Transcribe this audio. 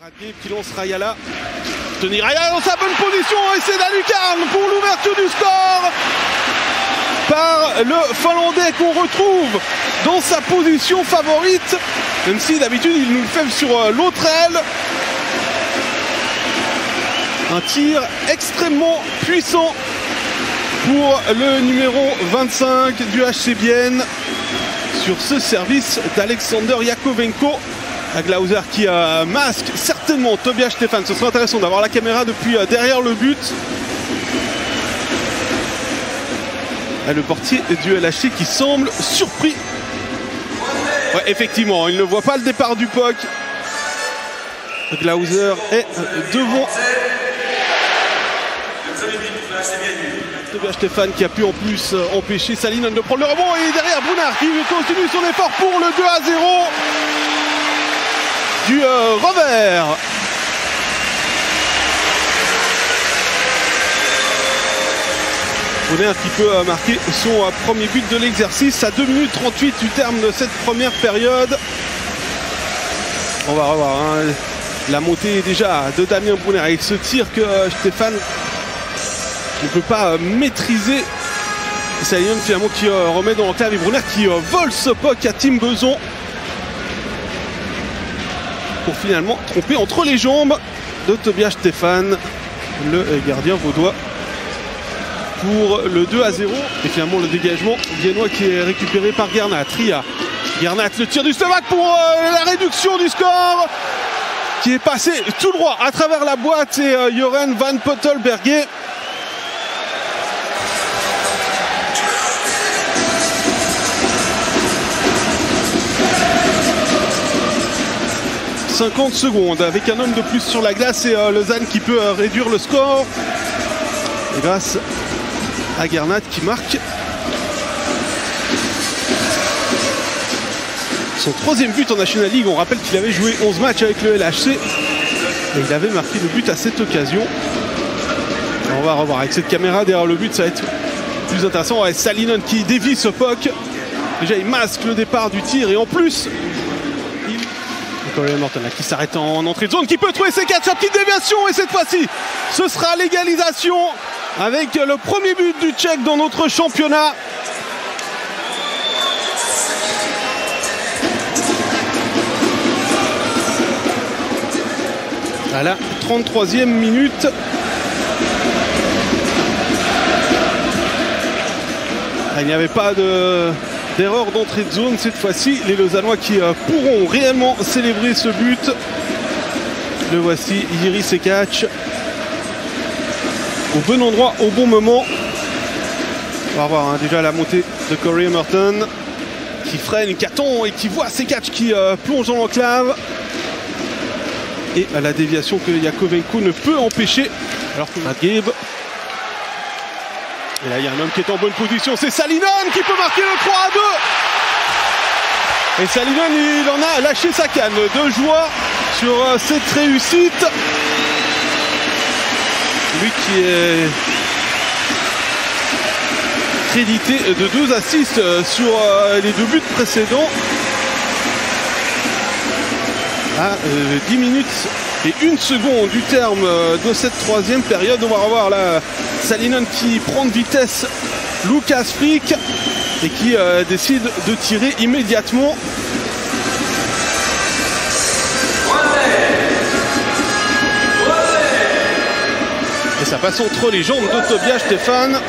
Radgeb qui lance Rayala. Tony Rayala dans sa bonne position et c'est Dalukarn pour l'ouverture du score par le Finlandais qu'on retrouve dans sa position favorite, même si d'habitude il nous le fait sur l'autre aile. Un tir extrêmement puissant pour le numéro 25 du HC Bienne sur ce service d'Alexander Yakovenko. À Glauser qui masque certainement Tobias Stefan. Ce sera intéressant d'avoir la caméra depuis derrière le but. Et le portier du LHC qui semble surpris. Ouais, effectivement, il ne voit pas le départ du POC. Glauser est devant. Tobias Stefan qui a pu en plus empêcher Salinen de prendre le rebond. Et derrière Brunard qui continue son effort pour le 2-0 du revers. Brunard qui peut marquer son premier but de l'exercice à 2 minutes 38 du terme de cette première période. On va revoir la montée déjà de Damien Brunard avec ce tir que Stéphane ne peut pas maîtriser. Salinen finalement qui remet dans l'enclave et Brunard qui vole ce puck à Tim Beson pour finalement tromper entre les jambes de Tobias Stefan, le gardien vaudois, pour le 2-0. Et finalement le dégagement viennois qui est récupéré par Gernat. Ria. Gernat, le tir du Slovaque pour la réduction du score qui est passé tout droit à travers la boîte. Et Joren van Pottelberger. « 50 secondes avec un homme de plus sur la glace et Lausanne qui peut réduire le score. Et grâce à Gernat qui marque son 3e but en National League. On rappelle qu'il avait joué 11 matchs avec le LHC et il avait marqué le but à cette occasion. On va revoir avec cette caméra derrière le but, ça va être plus intéressant. Ouais, Salinen qui dévie ce puck. Déjà il masque le départ du tir et en plus Corey Morton qui s'arrête en entrée de zone, qui peut trouver ses 4, sa petite déviation, et cette fois-ci ce sera l'égalisation avec le premier but du Tchèque dans notre championnat. À la 33e minute. Il n'y avait pas d'erreur d'entrée de zone cette fois-ci. Les Lausannois qui pourront réellement célébrer ce but. Le voici, Jiří Sekac. Au bon endroit, au bon moment. On va voir déjà la montée de Corey Merton qui freine, qui attend et qui voit Sekac qui plonge dans l'enclave. Et à la déviation que Yakovenko ne peut empêcher. Alors que Radgeb. Et là, il y a un homme qui est en bonne position, c'est Salinen qui peut marquer le 3-2. Et Salinen, il en a lâché sa canne de joie sur cette réussite. Lui qui est crédité de 2 assists sur les 2 buts précédents. À 10 minutes et 1 seconde du terme de cette 3e période. On va revoir là Salinen qui prend de vitesse Lucas Frick et qui décide de tirer immédiatement. Et ça passe entre les jambes de Tobias Stefan.